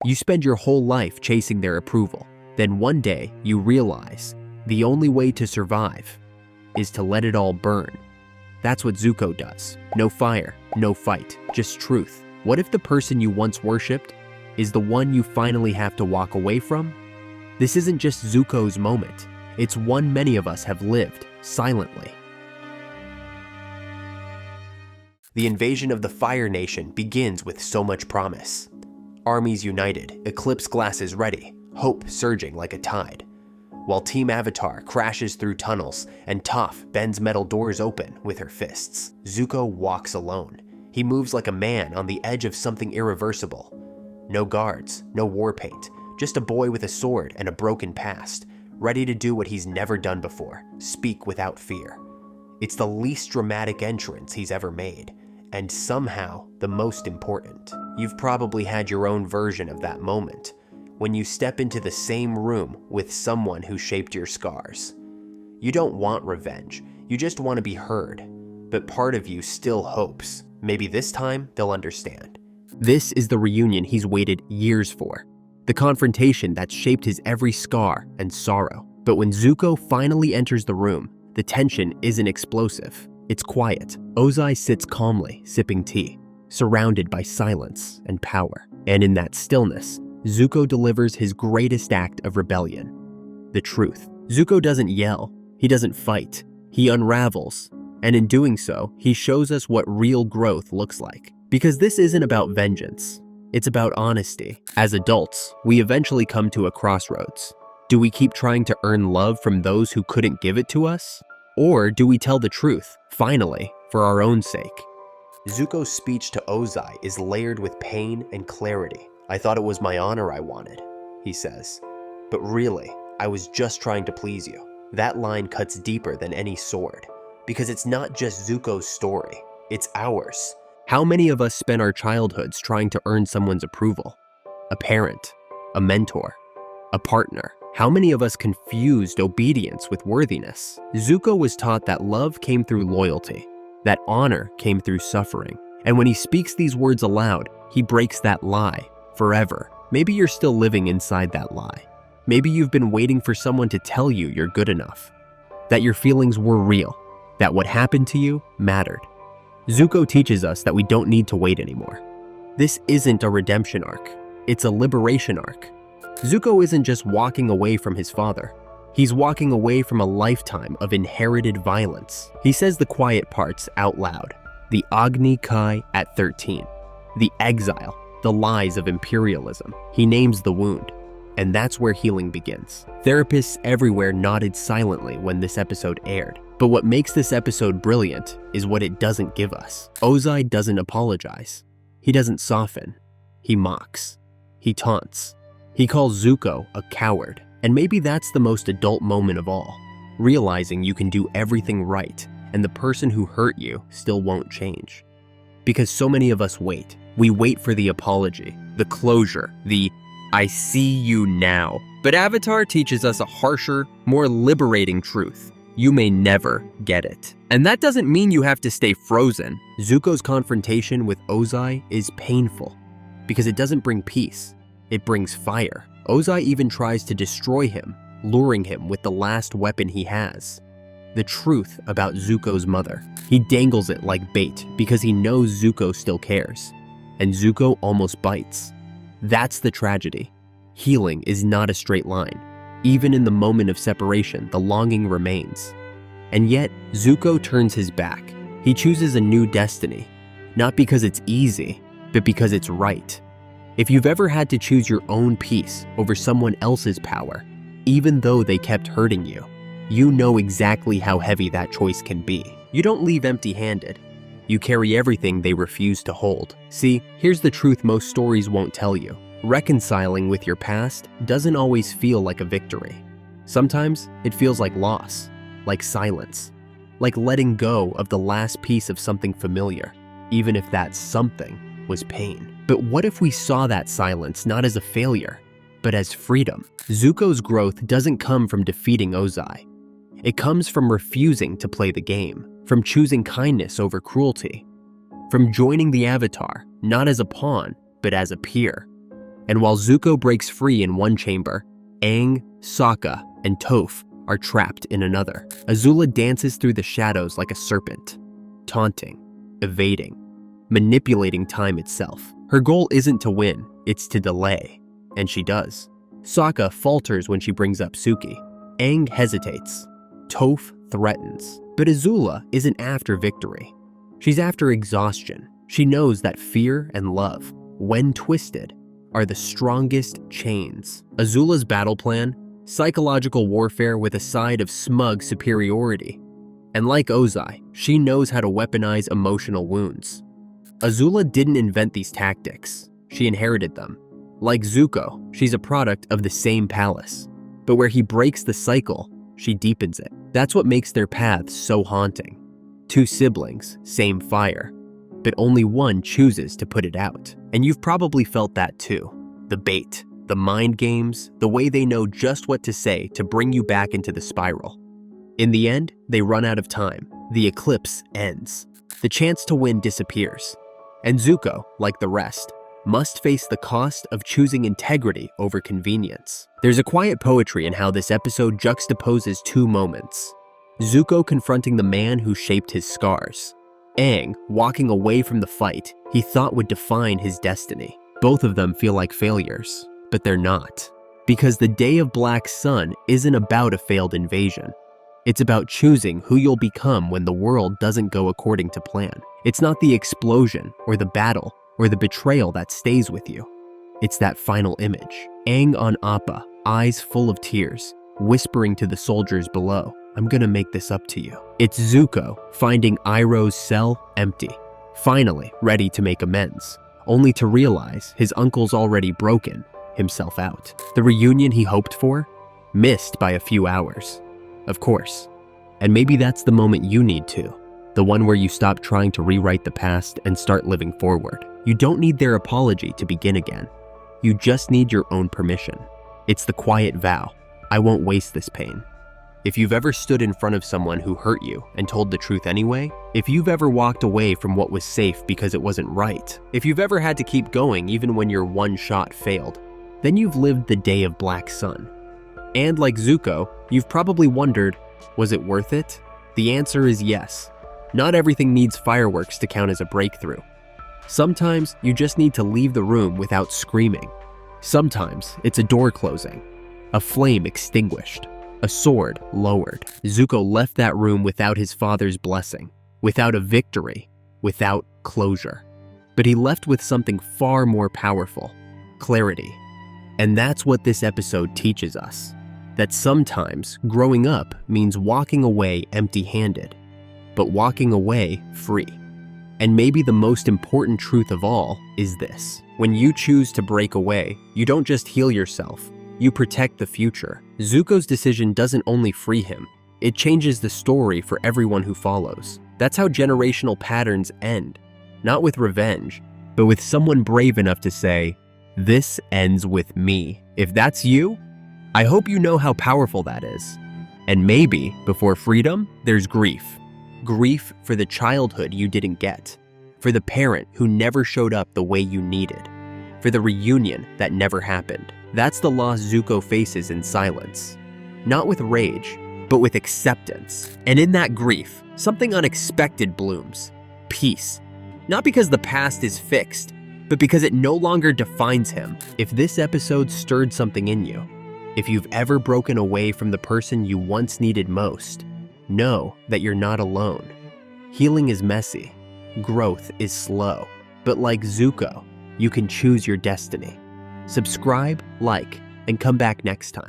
You spend your whole life chasing their approval. Then one day, you realize the only way to survive is to let it all burn. That's what Zuko does. No fire, no fight, just truth. What if the person you once worshipped is the one you finally have to walk away from? This isn't just Zuko's moment. It's one many of us have lived silently. The invasion of the Fire Nation begins with so much promise. Armies united, eclipse glasses ready, hope surging like a tide. While Team Avatar crashes through tunnels and Toph bends metal doors open with her fists, Zuko walks alone. He moves like a man on the edge of something irreversible. No guards, no war paint, just a boy with a sword and a broken past, ready to do what he's never done before, speak without fear. It's the least dramatic entrance he's ever made, and somehow the most important. You've probably had your own version of that moment, when you step into the same room with someone who shaped your scars. You don't want revenge, you just want to be heard, but part of you still hopes, maybe this time they'll understand. This is the reunion he's waited years for, the confrontation that's shaped his every scar and sorrow. But when Zuko finally enters the room, the tension isn't explosive, it's quiet. Ozai sits calmly, sipping tea, surrounded by silence and power. And in that stillness, Zuko delivers his greatest act of rebellion, the truth. Zuko doesn't yell, he doesn't fight, he unravels, and in doing so, he shows us what real growth looks like. Because this isn't about vengeance, it's about honesty. As adults, we eventually come to a crossroads. Do we keep trying to earn love from those who couldn't give it to us? Or do we tell the truth, finally, for our own sake? Zuko's speech to Ozai is layered with pain and clarity. I thought it was my honor I wanted, he says. But really, I was just trying to please you. That line cuts deeper than any sword, because it's not just Zuko's story, it's ours. How many of us spend our childhoods trying to earn someone's approval? A parent, a mentor, a partner. How many of us confused obedience with worthiness? Zuko was taught that love came through loyalty, that honor came through suffering. And when he speaks these words aloud, he breaks that lie forever. Maybe you're still living inside that lie. Maybe you've been waiting for someone to tell you you're good enough, that your feelings were real, that what happened to you mattered. Zuko teaches us that we don't need to wait anymore. This isn't a redemption arc, it's a liberation arc. Zuko isn't just walking away from his father. He's walking away from a lifetime of inherited violence. He says the quiet parts out loud. The Agni Kai at 13. The exile, the lies of imperialism. He names the wound. And that's where healing begins. Therapists everywhere nodded silently when this episode aired. But what makes this episode brilliant is what it doesn't give us. Ozai doesn't apologize. He doesn't soften. He mocks. He taunts. He calls Zuko a coward. And maybe that's the most adult moment of all. Realizing you can do everything right, and the person who hurt you still won't change. Because so many of us wait. We wait for the apology, the closure, the I see you now. But Avatar teaches us a harsher, more liberating truth. You may never get it. And that doesn't mean you have to stay frozen. Zuko's confrontation with Ozai is painful because it doesn't bring peace, it brings fire. Ozai even tries to destroy him, luring him with the last weapon he has, the truth about Zuko's mother. He dangles it like bait because he knows Zuko still cares, and Zuko almost bites. That's the tragedy. Healing is not a straight line. Even in the moment of separation, the longing remains. And yet, Zuko turns his back. He chooses a new destiny, not because it's easy, but because it's right. If you've ever had to choose your own peace over someone else's power, even though they kept hurting you, you know exactly how heavy that choice can be. You don't leave empty-handed. You carry everything they refuse to hold. See, here's the truth most stories won't tell you. Reconciling with your past doesn't always feel like a victory. Sometimes it feels like loss, like silence, like letting go of the last piece of something familiar, even if that something was pain. But what if we saw that silence not as a failure, but as freedom? Zuko's growth doesn't come from defeating Ozai. It comes from refusing to play the game, from choosing kindness over cruelty, from joining the Avatar, not as a pawn, but as a peer, And while Zuko breaks free in one chamber, Aang, Sokka, and Toph are trapped in another. Azula dances through the shadows like a serpent, taunting, evading, manipulating time itself. Her goal isn't to win, it's to delay, and she does. Sokka falters when she brings up Suki. Aang hesitates. Toph threatens. But Azula isn't after victory. She's after exhaustion. She knows that fear and love, when twisted, are the strongest chains. Azula's battle plan: psychological warfare with a side of smug superiority. And like Ozai, she knows how to weaponize emotional wounds. Azula didn't invent these tactics. She inherited them. Like Zuko, she's a product of the same palace. But where he breaks the cycle, she deepens it. That's what makes their paths so haunting. Two siblings, same fire, but only one chooses to put it out. And you've probably felt that too. The bait, the mind games, the way they know just what to say to bring you back into the spiral. In the end, they run out of time. The eclipse ends. The chance to win disappears. And Zuko, like the rest, must face the cost of choosing integrity over convenience. There's a quiet poetry in how this episode juxtaposes two moments. Zuko confronting the man who shaped his scars. Aang walking away from the fight he thought would define his destiny. Both of them feel like failures, but they're not. Because the Day of Black Sun isn't about a failed invasion. It's about choosing who you'll become when the world doesn't go according to plan. It's not the explosion or the battle or the betrayal that stays with you. It's that final image. Aang on Appa, eyes full of tears, whispering to the soldiers below, "I'm gonna make this up to you." It's Zuko finding Iroh's cell empty, finally ready to make amends, only to realize his uncle's already broken himself out. The reunion he hoped for, missed by a few hours. Of course. And maybe that's the moment you need to. The one where you stop trying to rewrite the past and start living forward. You don't need their apology to begin again. You just need your own permission. It's the quiet vow. I won't waste this pain. If you've ever stood in front of someone who hurt you and told the truth anyway, if you've ever walked away from what was safe because it wasn't right, if you've ever had to keep going even when your one shot failed, then you've lived the Day of Black Sun. And like Zuko, you've probably wondered, was it worth it? The answer is yes. Not everything needs fireworks to count as a breakthrough. Sometimes you just need to leave the room without screaming. Sometimes it's a door closing, a flame extinguished, a sword lowered. Zuko left that room without his father's blessing, without a victory, without closure. But he left with something far more powerful: clarity. And that's what this episode teaches us. That sometimes growing up means walking away empty-handed, but walking away free. And maybe the most important truth of all is this: when you choose to break away, you don't just heal yourself, you protect the future. Zuko's decision doesn't only free him, it changes the story for everyone who follows. That's how generational patterns end, not with revenge, but with someone brave enough to say, "This ends with me." If that's you, I hope you know how powerful that is. And maybe, before freedom, there's grief. Grief for the childhood you didn't get, for the parent who never showed up the way you needed, for the reunion that never happened. That's the loss Zuko faces in silence. Not with rage, but with acceptance. And in that grief, something unexpected blooms: peace. Not because the past is fixed, but because it no longer defines him. If this episode stirred something in you, if you've ever broken away from the person you once needed most, know that you're not alone. Healing is messy, growth is slow, but like Zuko, you can choose your destiny. Subscribe, like, and come back next time.